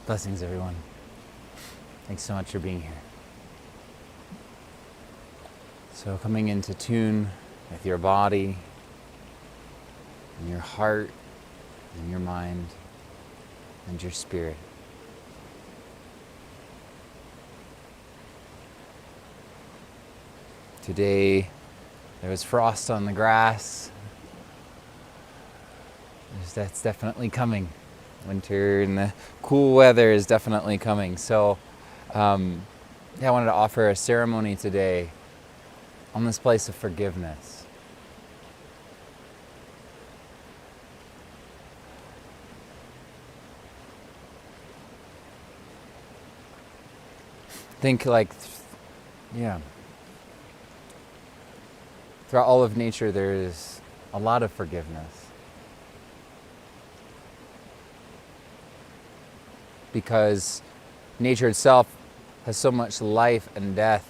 Blessings, everyone. Thanks so much for being here. So coming into tune with your body and your heart and your mind and your spirit. Today, there was frost on the grass. That's definitely coming. Winter and the cool weather is definitely coming. So I wanted to offer a ceremony today on this place of forgiveness. Think throughout all of nature there is a lot of forgiveness. Because nature itself has so much life and death.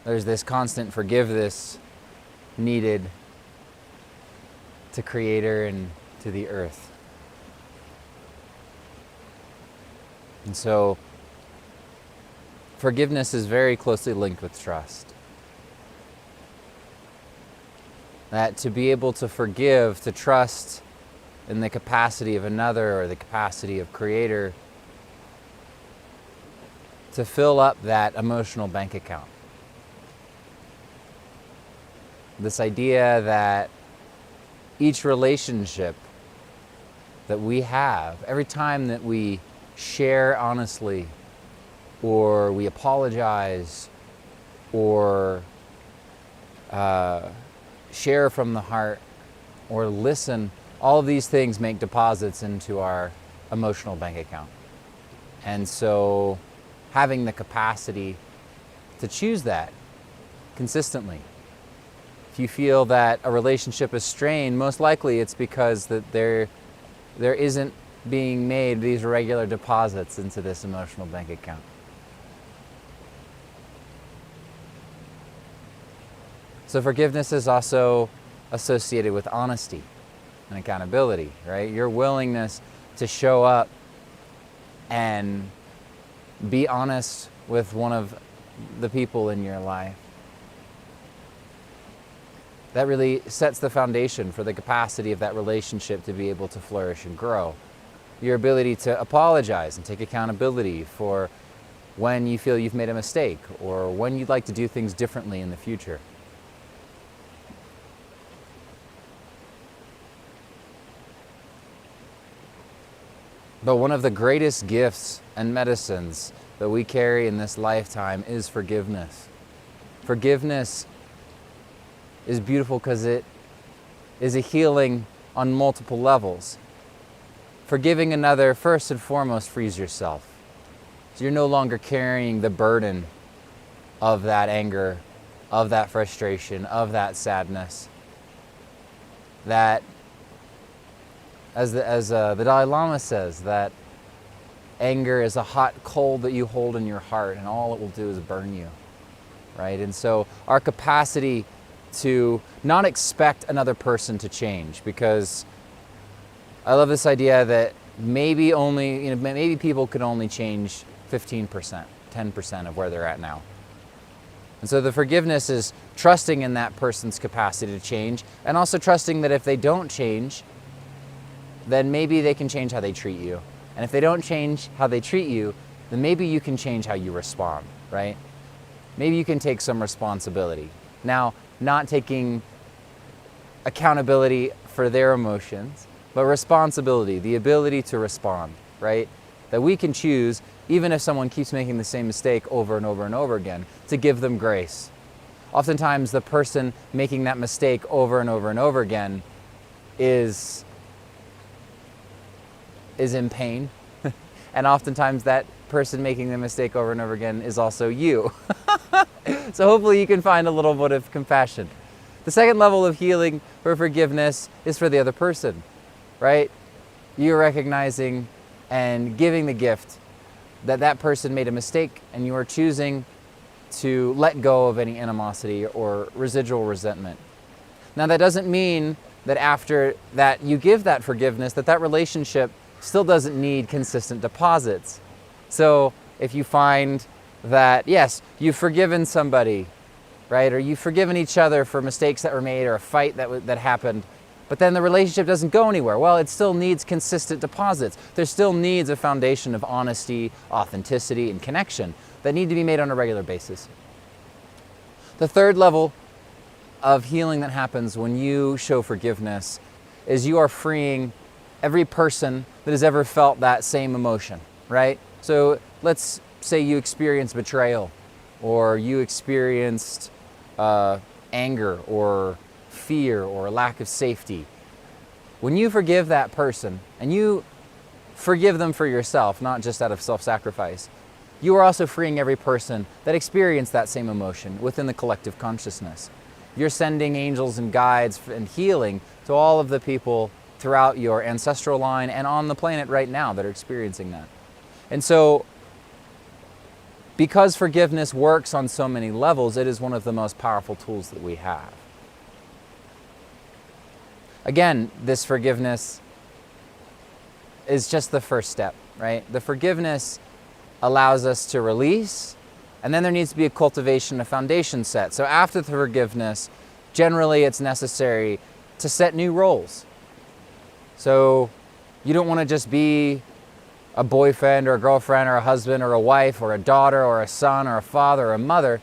There's this constant forgiveness needed to Creator and to the earth. And so forgiveness is very closely linked with trust. That to be able to forgive, to trust in the capacity of another or the capacity of Creator to fill up that emotional bank account. This idea that each relationship that we have, every time that we share honestly, or we apologize, or share from the heart, or listen, all of these things make deposits into our emotional bank account. And so having the capacity to choose that consistently. If you feel that a relationship is strained, most likely it's because that there isn't being made these regular deposits into this emotional bank account. So forgiveness is also associated with honesty and accountability, right? Your willingness to show up and be honest with one of the people in your life. That really sets the foundation for the capacity of that relationship to be able to flourish and grow. Your ability to apologize and take accountability for when you feel you've made a mistake or when you'd like to do things differently in the future. But one of the greatest gifts and medicines that we carry in this lifetime is forgiveness. Forgiveness is beautiful because it is a healing on multiple levels. Forgiving another, first and foremost, frees yourself. So you're no longer carrying the burden of that anger, of that frustration, of that sadness. That, as the Dalai Lama says, that anger is a hot coal that you hold in your heart, and all it will do is burn you, right? And so our capacity to not expect another person to change, because I love this idea that maybe people could only change 15%, 10% of where they're at now. And so the forgiveness is trusting in that person's capacity to change, and also trusting that if they don't change, then maybe they can change how they treat you. And if they don't change how they treat you, then maybe you can change how you respond, right? Maybe you can take some responsibility. Now, not taking accountability for their emotions, but responsibility, the ability to respond, right? That we can choose, even if someone keeps making the same mistake over and over and over again, to give them grace. Oftentimes the person making that mistake over and over and over again is in pain. And oftentimes that person making the mistake over and over again is also you. So hopefully you can find a little bit of compassion. The second level of healing for forgiveness is for the other person, right? You're recognizing and giving the gift that that person made a mistake, and you are choosing to let go of any animosity or residual resentment. Now that doesn't mean that after that you give that forgiveness, that relationship still doesn't need consistent deposits. So if you find that, yes, you've forgiven somebody, right, or you've forgiven each other for mistakes that were made or a fight that happened, but then the relationship doesn't go anywhere, well, it still needs consistent deposits. There still needs a foundation of honesty, authenticity, and connection that need to be made on a regular basis. The third level of healing that happens when you show forgiveness is you are freeing every person that has ever felt that same emotion, right? So let's say you experienced betrayal, or you experienced anger or fear or lack of safety. When you forgive that person, and you forgive them for yourself, not just out of self-sacrifice, you are also freeing every person that experienced that same emotion within the collective consciousness. You're sending angels and guides and healing to all of the people throughout your ancestral line and on the planet right now that are experiencing that. And so, because forgiveness works on so many levels, it is one of the most powerful tools that we have. Again, this forgiveness is just the first step, right? The forgiveness allows us to release, and then there needs to be a cultivation, a foundation set. So after the forgiveness, generally it's necessary to set new roles. So you don't want to just be a boyfriend or a girlfriend or a husband or a wife or a daughter or a son or a father or a mother,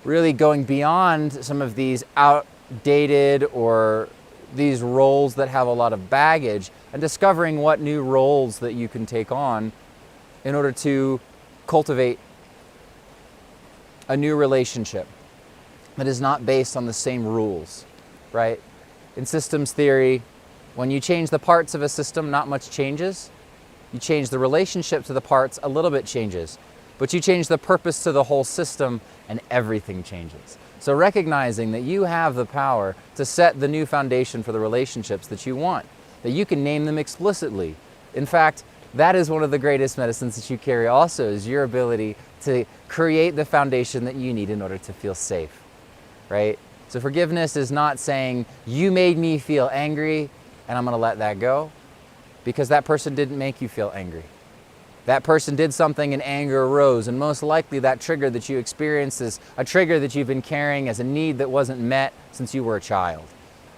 really going beyond some of these outdated or these roles that have a lot of baggage, and discovering what new roles that you can take on in order to cultivate a new relationship that is not based on the same rules, right? In systems theory, when you change the parts of a system, not much changes. You change the relationship to the parts, a little bit changes. But you change the purpose to the whole system, and everything changes. So recognizing that you have the power to set the new foundation for the relationships that you want, that you can name them explicitly. In fact, that is one of the greatest medicines that you carry also, is your ability to create the foundation that you need in order to feel safe, right? So forgiveness is not saying, you made me feel angry and I'm going to let that go, because that person didn't make you feel angry. That person did something and anger arose, and most likely that trigger that you experienced is a trigger that you've been carrying as a need that wasn't met since you were a child.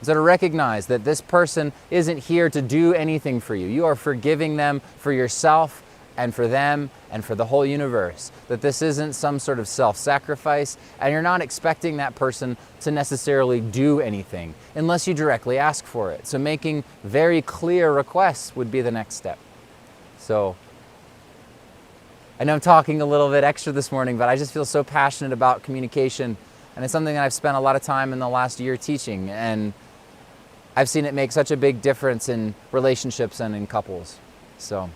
So to recognize that this person isn't here to do anything for you. You are forgiving them for yourself and for them and for the whole universe. That this isn't some sort of self-sacrifice, and you're not expecting that person to necessarily do anything unless you directly ask for it. So making very clear requests would be the next step. So I know I'm talking a little bit extra this morning, but I just feel so passionate about communication, and it's something that I've spent a lot of time in the last year teaching, and I've seen it make such a big difference in relationships and in couples. So, all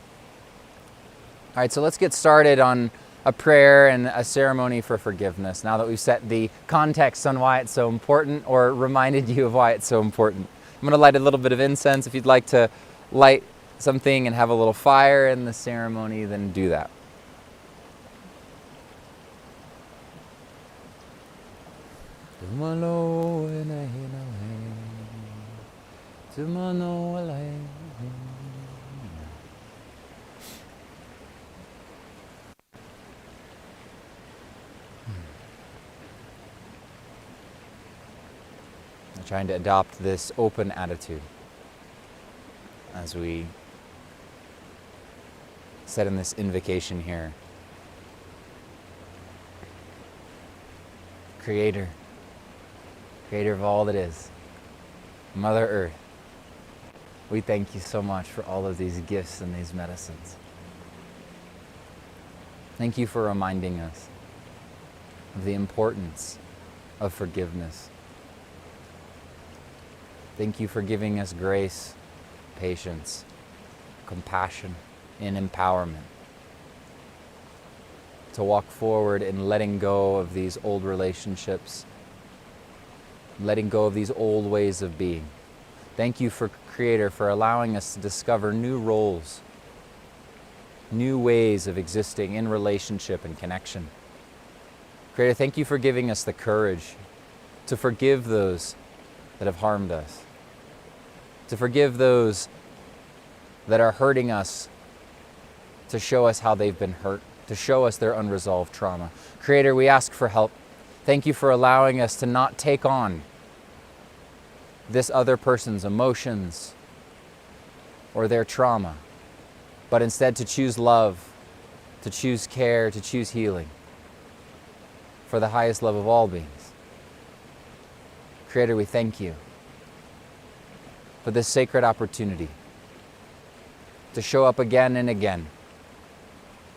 right, so let's get started on a prayer and a ceremony for forgiveness, now that we've set the context on why it's so important, or reminded you of why it's so important. I'm going to light a little bit of incense. If you'd like to light something and have a little fire in the ceremony, then do that. I'm trying to adopt this open attitude as we set in this invocation here. Creator of all that is, Mother Earth, We thank you so much for all of these gifts and these medicines. Thank you for reminding us of the importance of forgiveness. Thank you for giving us grace, patience, compassion, and empowerment to walk forward in letting go of these old relationships, letting go of these old ways of being. Thank you, Creator, for allowing us to discover new roles, new ways of existing in relationship and connection. Creator, thank you for giving us the courage to forgive those that have harmed us, to forgive those that are hurting us, to show us how they've been hurt, to show us their unresolved trauma. Creator, we ask for help. Thank you for allowing us to not take on this other person's emotions or their trauma, but instead to choose love, to choose care, to choose healing for the highest love of all beings. Creator, we thank you for this sacred opportunity to show up again and again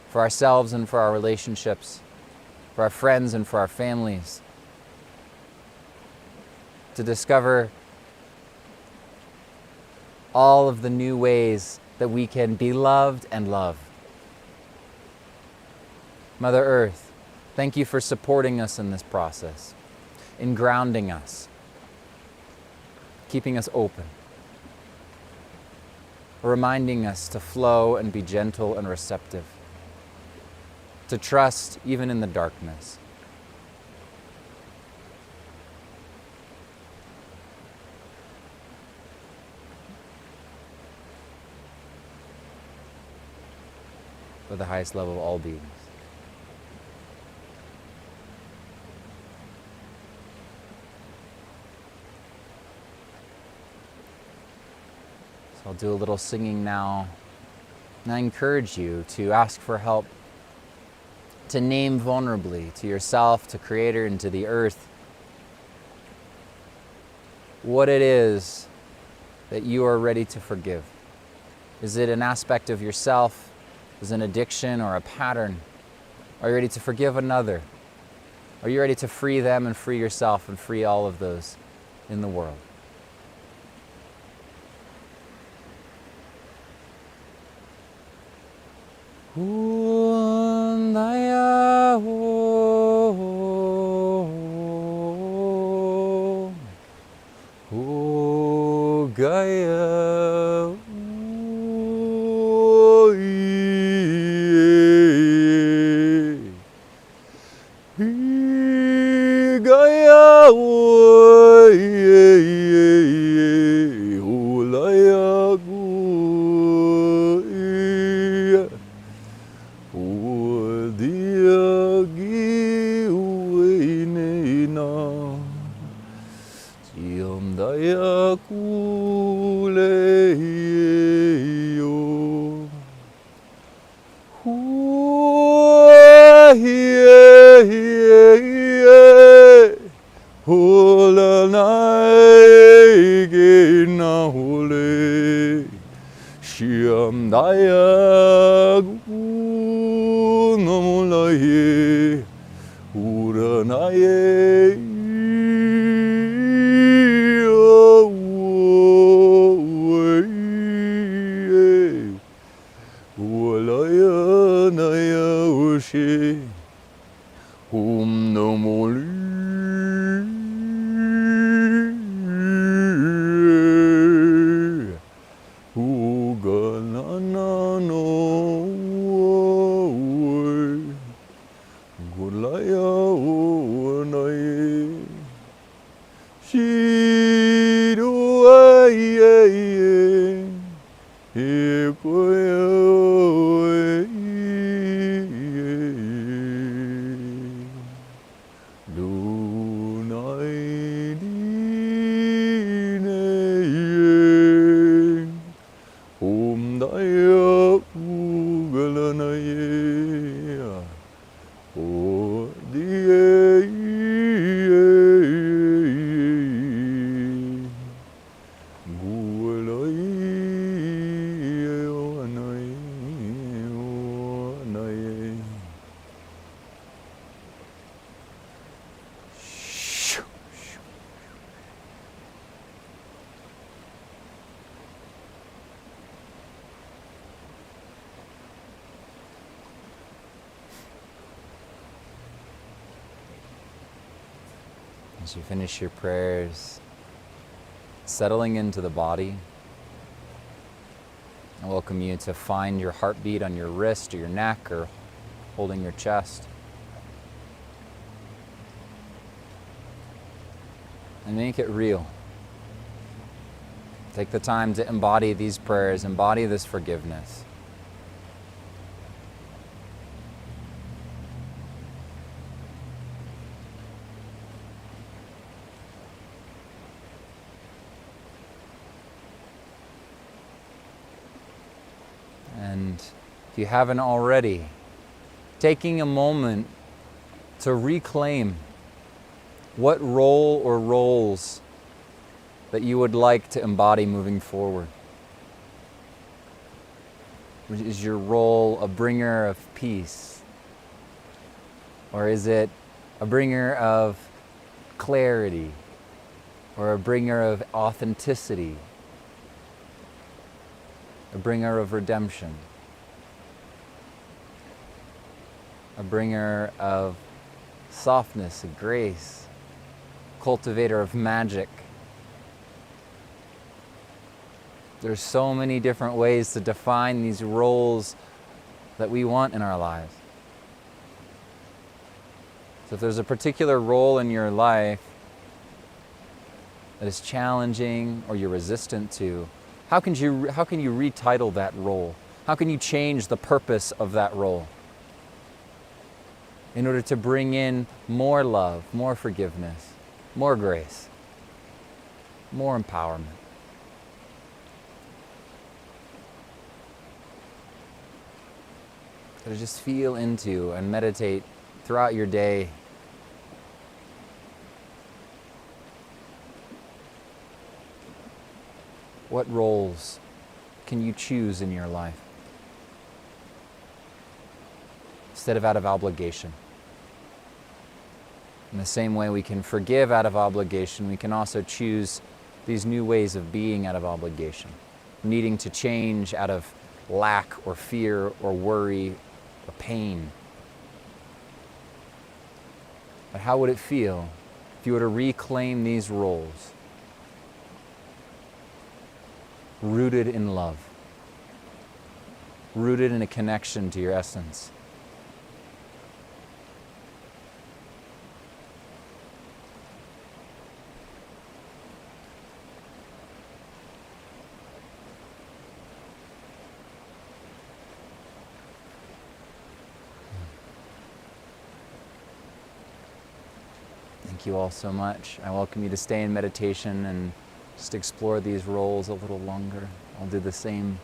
for ourselves and for our relationships, for our friends and for our families, to discover all of the new ways that we can be loved and love. Mother Earth, thank you for supporting us in this process, in grounding us, keeping us open, reminding us to flow and be gentle and receptive, to trust even in the darkness. For the highest love of all beings. So I'll do a little singing now. And I encourage you to ask for help, to name vulnerably to yourself, to Creator, and to the earth what it is that you are ready to forgive. Is it an aspect of yourself? Is it an addiction or a pattern? Are you ready to forgive another? Are you ready to free them and free yourself and free all of those in the world? As you finish your prayers, settling into the body, I welcome you to find your heartbeat on your wrist or your neck or holding your chest. And make it real. Take the time to embody these prayers, embody this forgiveness. And if you haven't already, taking a moment to reclaim what role or roles that you would like to embody moving forward. Is your role a bringer of peace? Or is it a bringer of clarity? Or a bringer of authenticity? A bringer of redemption? A bringer of softness and grace? Cultivator of magic? There's so many different ways to define these roles that we want in our lives. So if there's a particular role in your life that is challenging or you're resistant to, how can you retitle that role? How can you change the purpose of that role in order to bring in more love, more forgiveness, more grace, more empowerment? To just feel into and meditate throughout your day. What roles can you choose in your life instead of out of obligation? In the same way we can forgive out of obligation, we can also choose these new ways of being out of obligation, needing to change out of lack or fear or worry or pain. But how would it feel if you were to reclaim these roles, rooted in love, rooted in a connection to your essence? Thank you all so much. I welcome you to stay in meditation and just explore these roles a little longer. I'll do the same.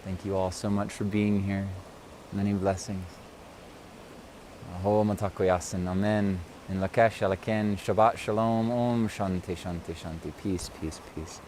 Thank you all so much for being here. Many blessings. Aho matakoyasin. Amen. In Lakesh Alaken. Shabbat Shalom. Om Shanti Shanti Shanti. Peace, peace, peace.